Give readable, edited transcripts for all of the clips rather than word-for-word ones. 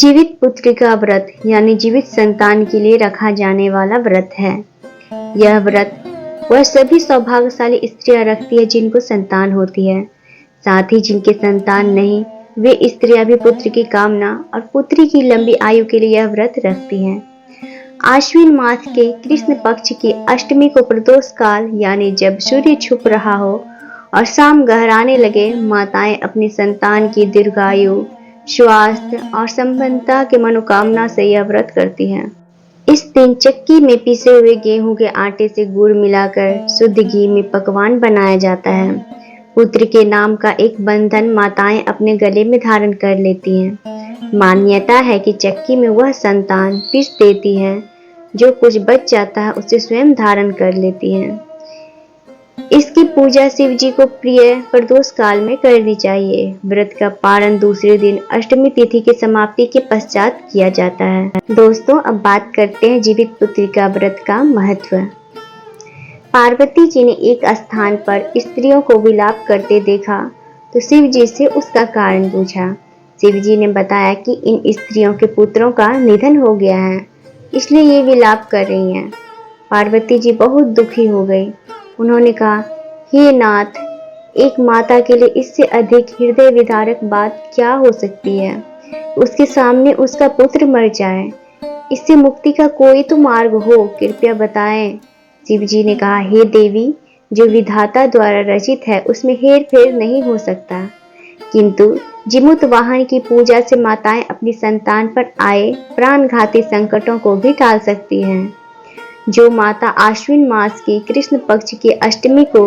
जीवित पुत्र का व्रत यानी जीवित संतान के लिए रखा जाने वाला व्रत है। यह व्रत वह सभी सौभाग्यशाली स्त्रियां रखती है जिनको संतान होती है। साथ ही जिनके संतान नहीं, वे स्त्रियां भी पुत्र की कामना और पुत्री की लंबी आयु के लिए यह व्रत रखती हैं। आश्विन मास के कृष्ण पक्ष की अष्टमी को प्रदोष काल यानी जब सूर्य छुप रहा हो और शाम गहराने लगे, माताएं अपनी संतान की दीर्घायु, स्वास्थ्य और संपन्नता की मनोकामना से यह व्रत करती हैं। इस दिन चक्की में पीसे हुए गेहूं के आटे से गुड़ मिलाकर शुद्ध घी में पकवान बनाया जाता है। पुत्र के नाम का एक बंधन माताएं अपने गले में धारण कर लेती हैं। मान्यता है कि चक्की में वह संतान पीस देती है, जो कुछ बच जाता है उसे स्वयं धारण कर लेती हैं। इसकी पूजा शिव जी को प्रिय प्रदोष काल में करनी चाहिए। व्रत का पारण दूसरे दिन अष्टमी तिथि की समाप्ति के पश्चात किया जाता है। दोस्तों, अब बात करते हैं जीवित पुत्री का व्रत का महत्व। पार्वती जी ने एक स्थान पर स्त्रियों को विलाप करते देखा तो शिव जी से उसका कारण पूछा। शिव जी ने बताया कि इन स्त्रियों के पुत्रों का निधन हो गया है, इसलिए ये विलाप कर रही हैं। पार्वती जी बहुत दुखी हो गई। उन्होंने कहा, हे नाथ, एक माता के लिए इससे अधिक हृदय विदारक बात क्या हो सकती है। उसके सामने उसका पुत्र मर जाए, इससे मुक्ति का कोई तो मार्ग हो, कृपया बताएं। शिव जी ने कहा, हे देवी, जो विधाता द्वारा रचित है उसमें हेर फेर नहीं हो सकता, किंतु जिमुत वाहन की पूजा से माताएं अपनी संतान पर आए प्राणघाती संकटों को भी टाल सकती हैं। जो माता आश्विन मास की कृष्ण पक्ष की अष्टमी को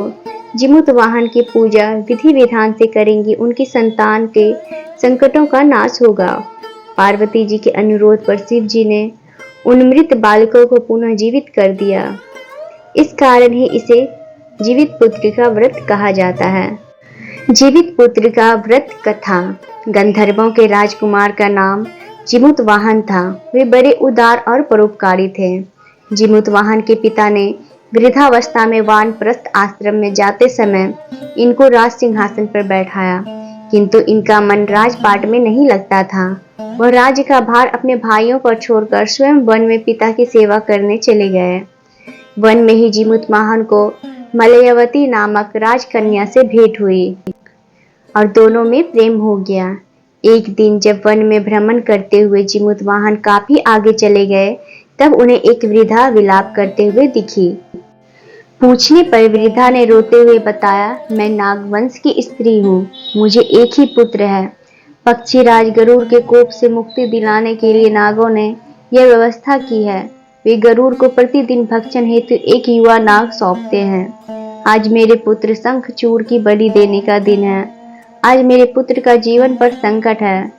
जिमुत वाहन की पूजा विधि विधान से करेंगी, उनकी संतान के संकटों का नाश होगा। पार्वती जी के अनुरोध पर शिव जी ने उन मृत बालकों को पुनः जीवित कर दिया। इस कारण ही इसे जीवित पुत्र का व्रत कहा जाता है। जीवित पुत्र का व्रत कथा। गंधर्वों के राजकुमार का नाम जिमुत वाहन था। वे बड़े उदार और परोपकारी थे। जिमुत वाहन के पिता ने वृद्धावस्था में वानप्रस्थ आश्रम में जाते समय इनको राज सिंहासन पर बैठाया, किंतु इनका मन राजपाट में नहीं लगता था। वह राज्य का भार अपने भाइयों पर छोड़कर स्वयं वन में पिता की सेवा करने चले गए। वन में ही जिमुत वाहन को मलयवती नामक राजकन्या से भेंट हुई और दोनों में प्रेम हो गया। एक दिन जब वन में भ्रमण करते हुए जिमुत वाहन काफी आगे चले गए, तब उन्हें एक वृद्धा विलाप करते हुए दिखी। पूछने पर वृद्धा ने रोते हुए बताया, मैं नागवंश की स्त्री हूँ, मुझे एक ही पुत्र है। पक्षीराज गरुड़ के कोप से मुक्ति दिलाने के लिए नागों ने यह व्यवस्था की है। वे गरुड़ को प्रतिदिन भक्षण हेतु एक युवा नाग सौंपते हैं। आज मेरे पुत्र शंखचूड़ की बलि देने का दिन है। आज मेरे पुत्र का जीवन पर संकट है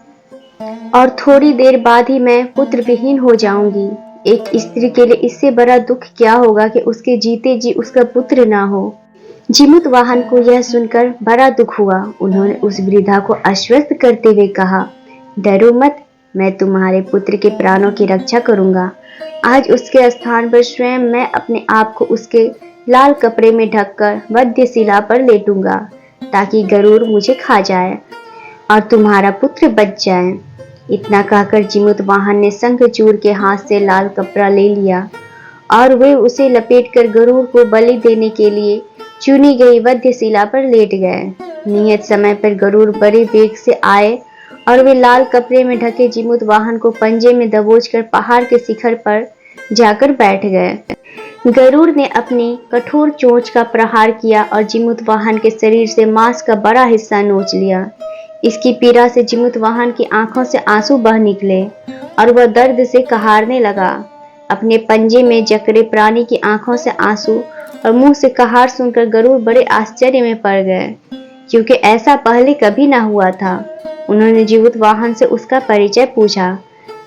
और थोड़ी देर बाद ही मैं पुत्र विहीन हो जाऊंगी। एक स्त्री के लिए इससे बड़ा दुख क्या होगा कि उसके जीते जी उसका पुत्र ना हो। जिमुत वाहन को यह सुनकर बड़ा दुख हुआ। उन्होंने उस वृद्धा को आश्वस्त करते हुए कहा, डरो मत, मैं तुम्हारे पुत्र के प्राणों की रक्षा करूंगा। आज उसके स्थान पर स्वयं मैं अपने आप को उसके लाल कपड़े में ढककर वध्यशिला पर लेटूंगा, ताकि गरुड़ मुझे खा जाए और तुम्हारा पुत्र बच जाए। इतना कहकर जिमुत वाहन ने शंखचूड़ के हाथ से लाल कपड़ा ले लिया और वे उसे लपेटकर गरुड़ को बलि देने के लिए चुनी गई वध्यशिला पर लेट गए। नियत समय पर गरुड़ बड़े वेग से आए और वे लाल कपड़े में ढके जिमुत वाहन को पंजे में दबोचकर पहाड़ के शिखर पर जाकर बैठ गए। गरुड़ ने अपनी कठोर चोंच का प्रहार किया और जिमुत वाहन के शरीर से मांस का बड़ा हिस्सा नोच लिया। इसकी पीड़ा से जिमुत वाहन की आंखों से आंसू बह निकले और वह दर्द से कहारने लगा। अपने पंजे में जकड़े प्राणी की आंखों से आंसू और मुंह से कहार सुनकर गरुड़ बड़े आश्चर्य में पड़ गए, क्योंकि ऐसा पहले कभी ना हुआ था। उन्होंने जिमुत वाहन से उसका परिचय पूछा।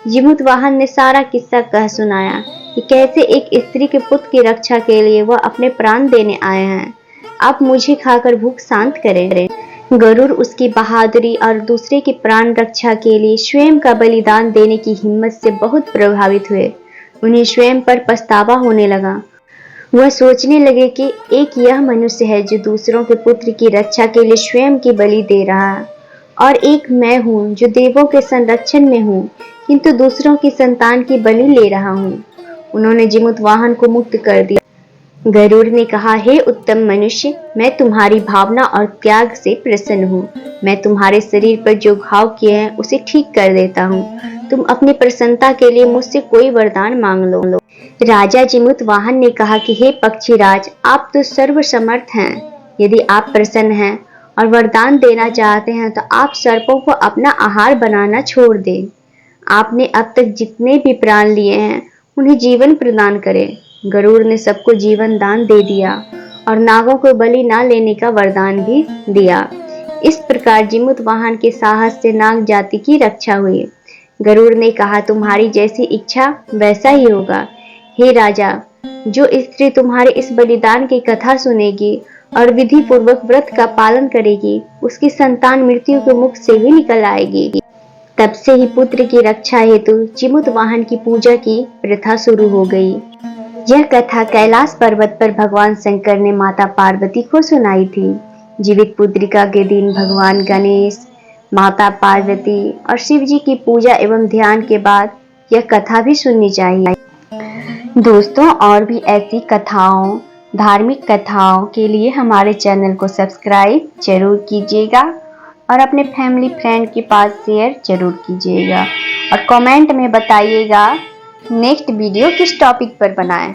जिमुत वाहन ने सारा किस्सा कह सुनाया कि कैसे एक स्त्री के पुत्र की रक्षा के लिए वह अपने प्राण देने आए हैं। आप मुझे खाकर भूख शांत करें। गरुड़ उसकी बहादुरी और दूसरे की प्राण रक्षा के लिए स्वयं का बलिदान देने की हिम्मत से बहुत प्रभावित हुए। उन्हें स्वयं पर पछतावा होने लगा। वह सोचने लगे कि एक यह मनुष्य है जो दूसरों के पुत्र की रक्षा के लिए स्वयं की बलि दे रहा है और एक मैं हूँ जो देवों के संरक्षण में हूँ, किंतु दूसरों की संतान की बलि ले रहा हूँ। उन्होंने जीमूतवाहन को मुक्त कर दिया। गरुड़ ने कहा, हे उत्तम मनुष्य, मैं तुम्हारी भावना और त्याग से प्रसन्न हूँ। मैं तुम्हारे शरीर पर जो घाव किए हैं उसे ठीक कर देता हूँ। तुम अपनी प्रसन्नता के लिए मुझसे कोई वरदान मांग लो। राजा जीमूतवाहन ने कहा कि हे पक्षीराज, आप तो सर्वसमर्थ हैं। यदि आप प्रसन्न हैं और वरदान देना चाहते हैं तो आप सर्पों को अपना आहार बनाना छोड़ दें। आपने अब तक जितने भी प्राण लिए हैं उन्हें जीवन प्रदान करें। गरुड़ ने सबको जीवन दान दे दिया और नागों को बलि न लेने का वरदान भी दिया। इस प्रकार जीमूतवाहन के साहस से नाग जाति की रक्षा हुई। गरुड़ ने कहा, तुम्हारी जैसी इच्छा वैसा ही होगा। हे राजा, जो स्त्री तुम्हारे इस बलिदान की कथा सुनेगी और विधि पूर्वक व्रत का पालन करेगी, उसकी संतान मृत्यु के मुख से भी निकल आएगी। तब से ही पुत्र की रक्षा हेतु जीमूतवाहन की पूजा की प्रथा शुरू हो गई। यह कथा कैलाश पर्वत पर भगवान शंकर ने माता पार्वती को सुनाई थी। जीवित पुत्रिका के दिन भगवान गणेश, माता पार्वती और शिव जी की पूजा एवं ध्यान के बाद यह कथा भी सुननी चाहिए। दोस्तों, और भी ऐसी कथाओं, धार्मिक कथाओं के लिए हमारे चैनल को सब्सक्राइब जरूर कीजिएगा और अपने फैमिली फ्रेंड के पास शेयर जरूर कीजिएगा और कमेंट में बताइएगा नेक्स्ट वीडियो किस टॉपिक पर बनाएं।